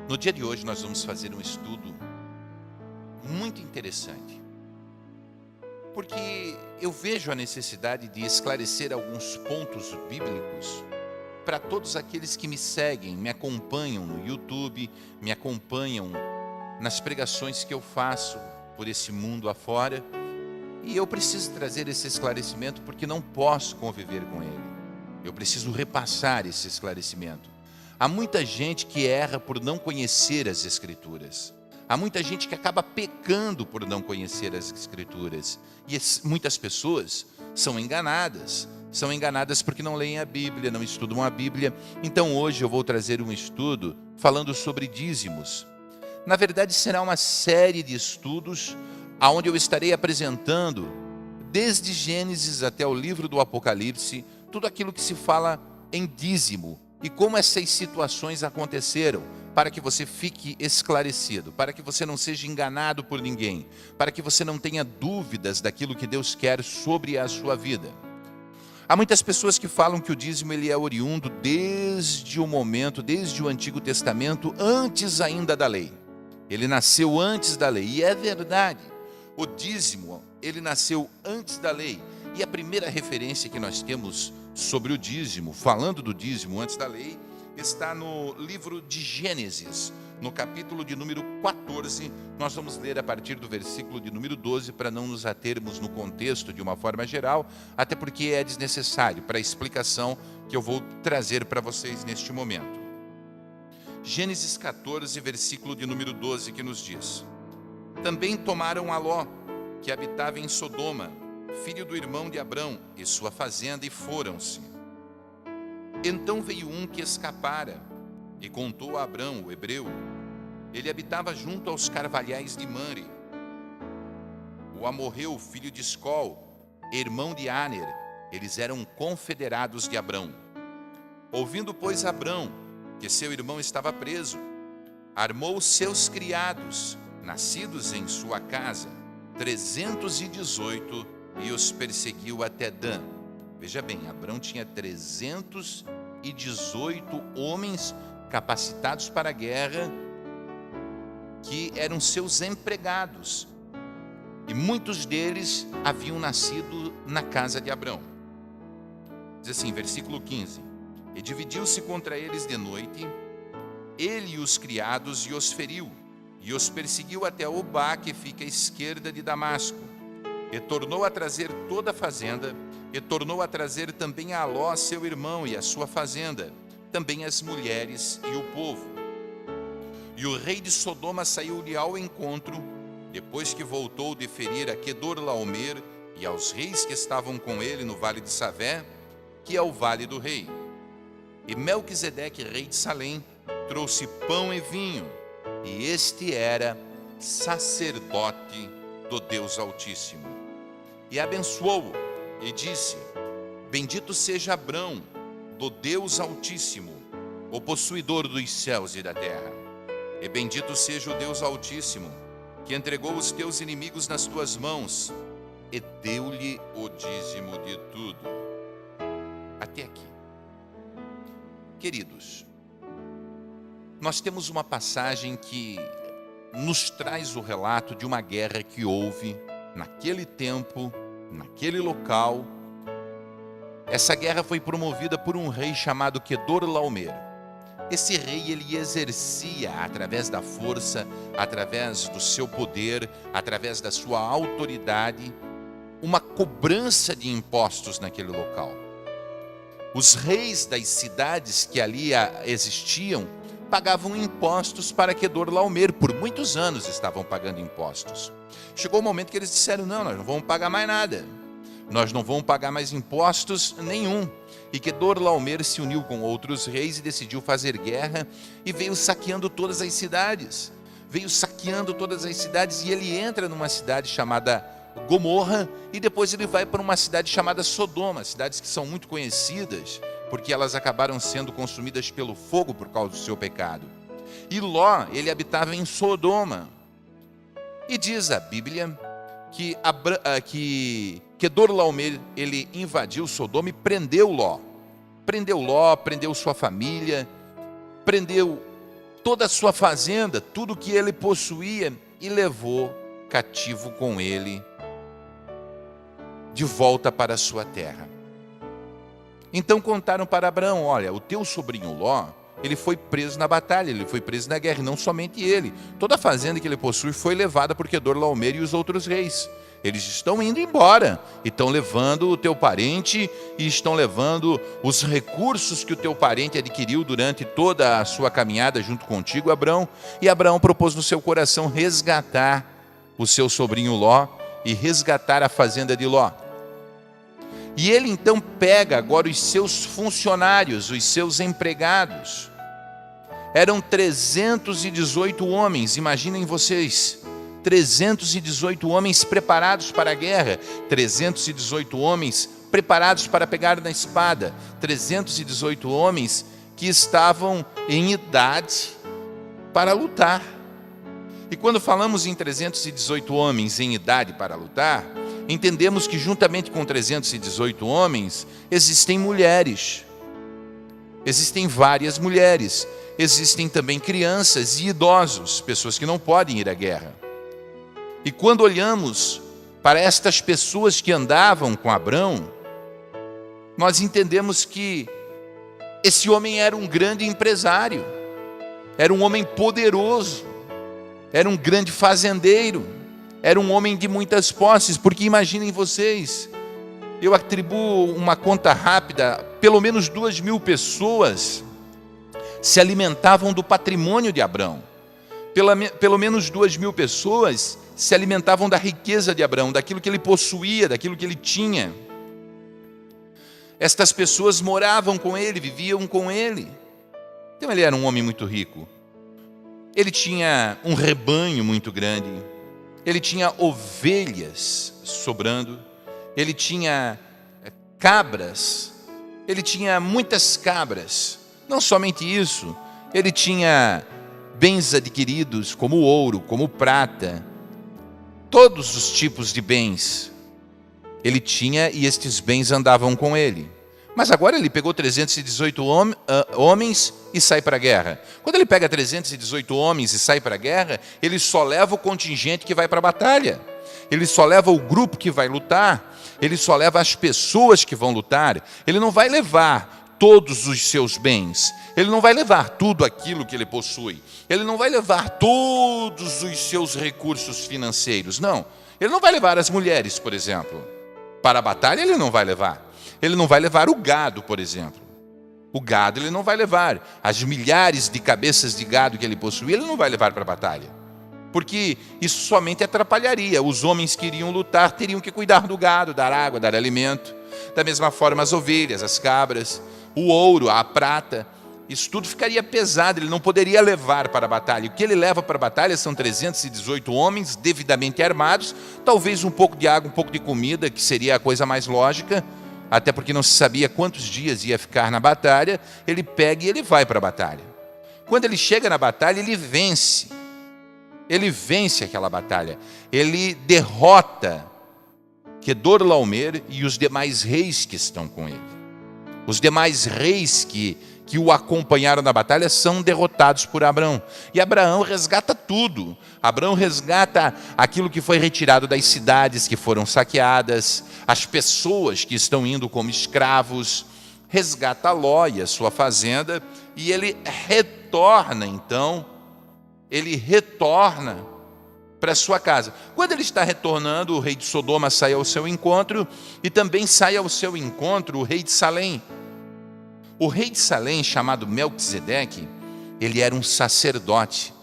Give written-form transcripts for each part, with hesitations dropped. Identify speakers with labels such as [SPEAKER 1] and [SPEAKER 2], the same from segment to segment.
[SPEAKER 1] No dia de hoje nós vamos fazer um estudo muito interessante, porque eu vejo a necessidade de esclarecer alguns pontos bíblicos para todos aqueles que me seguem, me acompanham no YouTube, me acompanham nas pregações que eu faço por esse mundo afora, e eu preciso trazer esse esclarecimento porque não posso conviver com ele. Eu preciso repassar esse esclarecimento. Há muita gente que erra por não conhecer as Escrituras. Há muita gente que acaba pecando por não conhecer as Escrituras. E muitas pessoas são enganadas. São enganadas porque não leem a Bíblia, não estudam a Bíblia. Então hoje eu vou trazer um estudo falando sobre dízimos. Na verdade será uma série de estudos onde eu estarei apresentando, desde Gênesis até o livro do Apocalipse, tudo aquilo que se fala em dízimo e como essas situações aconteceram, para que você fique esclarecido, para que você não seja enganado por ninguém, para que você não tenha dúvidas daquilo que Deus quer sobre a sua vida. Há muitas pessoas que falam que o dízimo ele é oriundo desde o momento, desde o Antigo Testamento, antes ainda da lei. Ele nasceu antes da lei, e é verdade. O dízimo, ele nasceu antes da lei. E a primeira referência que nós temos sobre o dízimo, falando do dízimo antes da lei, está no livro de Gênesis, no capítulo de número 14. Nós vamos ler a partir do versículo de número 12, para não nos atermos no contexto de uma forma geral, até porque é desnecessário para a explicação que eu vou trazer para vocês neste momento. Gênesis 14, versículo de número 12, que nos diz: Também tomaram a Ló, que habitava em Sodoma, filho do irmão de Abrão, e sua fazenda, e foram-se. Então veio um que escapara, e contou a Abrão, o hebreu. Ele habitava junto aos carvalhais de Mamre. O amorreu, filho de Escol, irmão de Aner, eles eram confederados de Abrão. Ouvindo, pois, Abrão que seu irmão estava preso, armou seus criados, nascidos em sua casa, 318, e os perseguiu até Dan. Veja bem, Abrão tinha 318 homens capacitados para a guerra, que eram seus empregados, e muitos deles haviam nascido na casa de Abrão. Diz assim, versículo 15: E dividiu-se contra eles de noite, ele e os criados, e os feriu, e os perseguiu até Obá, que fica à esquerda de Damasco. E tornou a trazer toda a fazenda, e tornou a trazer também a Ló, seu irmão, e a sua fazenda, também as mulheres e o povo. E o rei de Sodoma saiu-lhe ao encontro, depois que voltou de ferir a Quedorlaomer e aos reis que estavam com ele no vale de Savé, que é o vale do rei. E Melquisedeque, rei de Salém, trouxe pão e vinho, e este era sacerdote do Deus Altíssimo. E abençoou-o, e disse: Bendito seja Abrão, do Deus Altíssimo, o possuidor dos céus e da terra. E bendito seja o Deus Altíssimo, que entregou os teus inimigos nas tuas mãos, e deu-lhe o dízimo de tudo. Até aqui. Queridos, nós temos uma passagem que nos traz o relato de uma guerra que houve naquele tempo, naquele local. Essa guerra foi promovida por um rei chamado Quedorlaomer. Esse rei, ele exercia, através da força, através do seu poder, através da sua autoridade, uma cobrança de impostos naquele local. Os reis das cidades que ali existiam pagavam impostos para Quedorlaomer. Por muitos anos estavam pagando impostos. Chegou o momento que eles disseram: não, nós não vamos pagar mais nada. Nós não vamos pagar mais impostos nenhum. E Quedorlaomer se uniu com outros reis e decidiu fazer guerra, e veio saqueando todas as cidades. E ele entra numa cidade chamada Gomorra, e depois ele vai para uma cidade chamada Sodoma, cidades que são muito conhecidas, porque elas acabaram sendo consumidas pelo fogo por causa do seu pecado. E Ló, ele habitava em Sodoma. E diz a Bíblia que Quedorlaomer, ele invadiu Sodoma e prendeu Ló. Prendeu sua família, prendeu toda a sua fazenda, tudo que ele possuía, e levou cativo com ele de volta para a sua terra. Então contaram para Abraão: olha, o teu sobrinho Ló, ele foi preso na batalha, ele foi preso na guerra, e não somente ele. Toda a fazenda que ele possui foi levada por Quedorlaomer e os outros reis. Eles estão indo embora, e estão levando o teu parente, e estão levando os recursos que o teu parente adquiriu durante toda a sua caminhada junto contigo, Abraão. E Abraão propôs no seu coração resgatar o seu sobrinho Ló e resgatar a fazenda de Ló. E ele então pega agora os seus funcionários, os seus empregados. Eram 318 homens, imaginem vocês, 318 homens preparados para a guerra, 318 homens preparados para pegar na espada, 318 homens que estavam em idade para lutar. E quando falamos em 318 homens em idade para lutar, entendemos que juntamente com 318 homens, existem mulheres, existem várias mulheres, existem também crianças e idosos, pessoas que não podem ir à guerra. E quando olhamos para estas pessoas que andavam com Abrão, nós entendemos que esse homem era um grande empresário, era um homem poderoso, era um grande fazendeiro, era um homem de muitas posses, porque imaginem vocês, eu atribuo uma conta rápida, pelo menos 2.000 pessoas se alimentavam do patrimônio de Abrão. Pelo menos 2.000 pessoas se alimentavam da riqueza de Abrão, daquilo que ele possuía, daquilo que ele tinha. Estas pessoas moravam com ele, viviam com ele. Então ele era um homem muito rico. Ele tinha um rebanho muito grande. Ele tinha ovelhas sobrando. Ele tinha cabras. Ele tinha muitas cabras. Não somente isso, ele tinha bens adquiridos como ouro, como prata, todos os tipos de bens ele tinha, e estes bens andavam com ele. Mas agora ele pegou 318 homens e sai para a guerra. Quando ele pega 318 homens e sai para a guerra, ele só leva o contingente que vai para a batalha. Ele só leva o grupo que vai lutar. Ele só leva as pessoas que vão lutar. Ele não vai levar todos os seus bens. Ele não vai levar tudo aquilo que ele possui. Ele não vai levar todos os seus recursos financeiros. Não. Ele não vai levar as mulheres, por exemplo. Para a batalha ele não vai levar. Ele não vai levar o gado, por exemplo. O gado ele não vai levar. As milhares de cabeças de gado que ele possui, ele não vai levar para a batalha. Porque isso somente atrapalharia. Os homens que iriam lutar teriam que cuidar do gado, dar água, dar alimento. Da mesma forma as ovelhas, as cabras, o ouro, a prata. Isso tudo ficaria pesado, ele não poderia levar para a batalha. O que ele leva para a batalha são 318 homens devidamente armados, talvez um pouco de água, um pouco de comida, que seria a coisa mais lógica, até porque não se sabia quantos dias ia ficar na batalha. Ele pega e ele vai para a batalha. Quando ele chega na batalha, ele vence. Ele vence aquela batalha. Ele derrota Quedorlaomer e os demais reis que estão com ele. Os demais reis que o acompanharam na batalha são derrotados por Abrão. E Abraão resgata tudo. Abraão resgata aquilo que foi retirado das cidades que foram saqueadas, as pessoas que estão indo como escravos, resgata Ló e a sua fazenda, e ele retorna então, para a sua casa. Quando ele está retornando, o rei de Sodoma sai ao seu encontro, e também sai ao seu encontro o rei de Salém. O rei de Salém, chamado Melquisedeque, ele era um sacerdote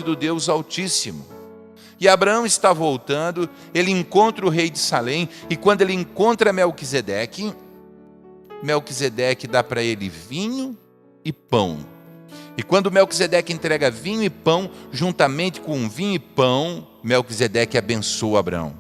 [SPEAKER 1] do Deus Altíssimo. E Abraão está voltando, ele encontra o rei de Salém, e quando ele encontra Melquisedeque, Melquisedeque dá para ele vinho e pão. E quando Melquisedeque entrega vinho e pão, juntamente com vinho e pão, Melquisedeque abençoa Abraão.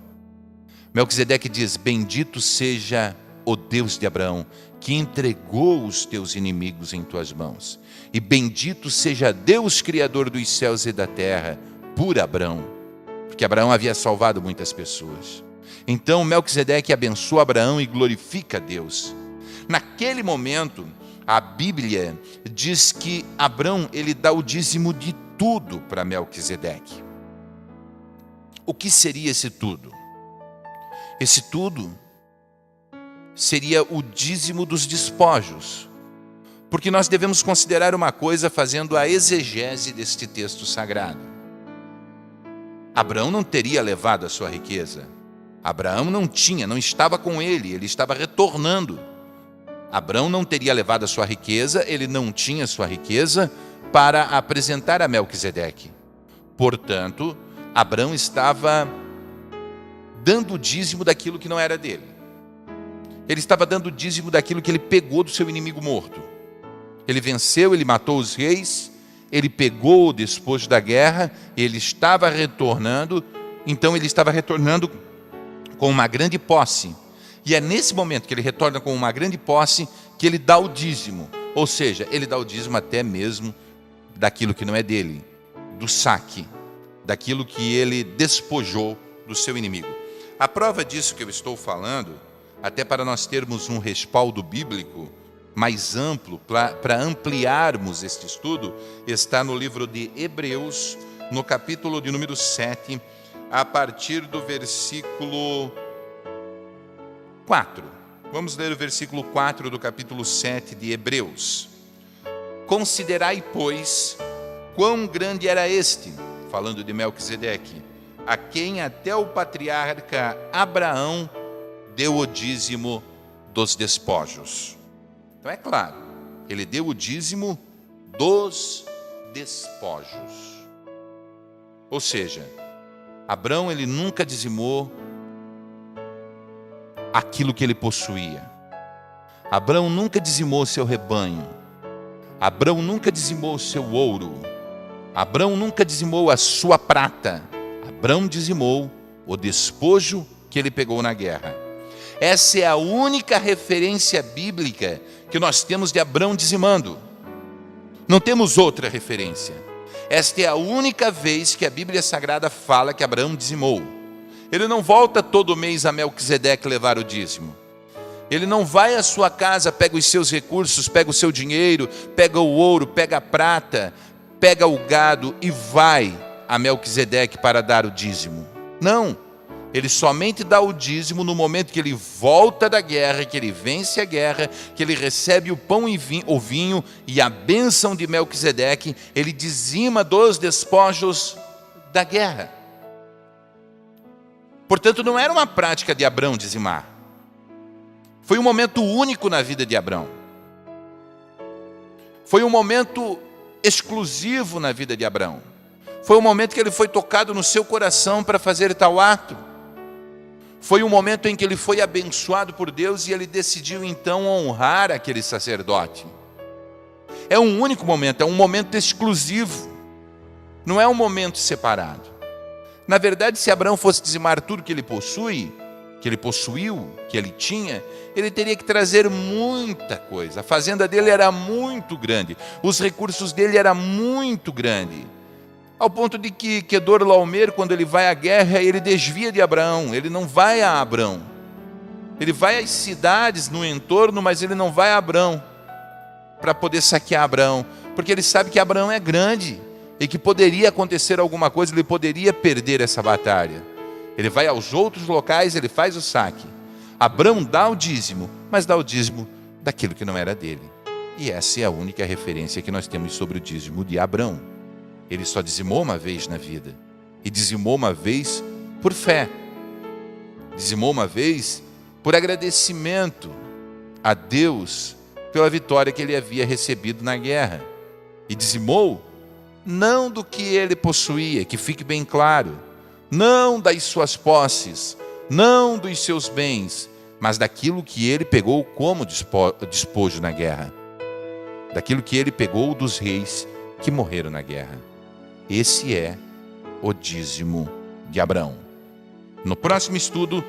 [SPEAKER 1] Melquisedeque diz: bendito seja o Deus de Abraão, que entregou os teus inimigos em tuas mãos. E bendito seja Deus, Criador dos céus e da terra, por Abraão. Porque Abraão havia salvado muitas pessoas. Então Melquisedeque abençoa Abraão e glorifica a Deus. Naquele momento, a Bíblia diz que Abrão, ele dá o dízimo de tudo para Melquisedeque. O que seria esse tudo? Esse tudo seria o dízimo dos despojos. Porque nós devemos considerar uma coisa fazendo a exegese deste texto sagrado. Abraão não teria levado a sua riqueza. Abraão não estava com ele estava retornando. Abraão não teria levado a sua riqueza, ele não tinha sua riqueza para apresentar a Melquisedeque. Portanto, Abraão estava dando o dízimo daquilo que não era dele. Ele estava dando o dízimo daquilo que ele pegou do seu inimigo morto. Ele venceu, ele matou os reis, ele pegou o despojo da guerra, ele estava retornando, então ele estava retornando com uma grande posse. E é nesse momento que ele retorna com uma grande posse que ele dá o dízimo. Ou seja, ele dá o dízimo até mesmo daquilo que não é dele, do saque, daquilo que ele despojou do seu inimigo. A prova disso que eu estou falando, até para nós termos um respaldo bíblico mais amplo, para ampliarmos este estudo, está no livro de Hebreus, no capítulo de número 7, a partir do versículo 4. Vamos ler o versículo 4 do capítulo 7 de Hebreus. Considerai, pois, quão grande era este, falando de Melquisedeque, a quem até o patriarca Abraão deu o dízimo dos despojos. Então é claro, ele deu o dízimo dos despojos. Ou seja, Abraão ele nunca dizimou aquilo que ele possuía. Abraão nunca dizimou seu rebanho. Abraão nunca dizimou seu ouro. Abraão nunca dizimou a sua prata. Abraão dizimou o despojo que ele pegou na guerra. Essa é a única referência bíblica que nós temos de Abraão dizimando. Não temos outra referência. Esta é a única vez que a Bíblia Sagrada fala que Abraão dizimou. Ele não volta todo mês a Melquisedeque levar o dízimo. Ele não vai à sua casa, pega os seus recursos, pega o seu dinheiro, pega o ouro, pega a prata, pega o gado e vai a Melquisedeque para dar o dízimo. Não. Ele somente dá o dízimo no momento que ele volta da guerra, que ele vence a guerra, que ele recebe o pão e o vinho e a bênção de Melquisedeque, ele dizima dos despojos da guerra. Portanto, não era uma prática de Abraão dizimar. Foi um momento único na vida de Abraão. Foi um momento exclusivo na vida de Abraão. Foi um momento que ele foi tocado no seu coração para fazer tal ato. Foi um momento em que ele foi abençoado por Deus e ele decidiu então honrar aquele sacerdote. É um único momento, é um momento exclusivo. Não é um momento separado. Na verdade, se Abraão fosse dizimar tudo que ele possui, que ele possuiu, que ele tinha, ele teria que trazer muita coisa. A fazenda dele era muito grande, os recursos dele eram muito grandes. Ao ponto de que Quedorlaomer, quando ele vai à guerra, ele desvia de Abraão, ele não vai a Abrão. Ele vai às cidades no entorno, mas ele não vai a Abrão para poder saquear Abraão, porque ele sabe que Abraão é grande e que poderia acontecer alguma coisa, ele poderia perder essa batalha. Ele vai aos outros locais, ele faz o saque. Abrão dá o dízimo, mas dá o dízimo daquilo que não era dele. E essa é a única referência que nós temos sobre o dízimo de Abrão. Ele só dizimou uma vez na vida. E dizimou uma vez por fé. Dizimou uma vez por agradecimento a Deus pela vitória que ele havia recebido na guerra. E dizimou não do que ele possuía, que fique bem claro, não das suas posses, não dos seus bens, mas daquilo que ele pegou como despojo na guerra. Daquilo que ele pegou dos reis que morreram na guerra. Esse é o dízimo de Abraão. No próximo estudo,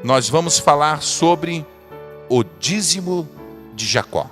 [SPEAKER 1] nós vamos falar sobre o dízimo de Jacó.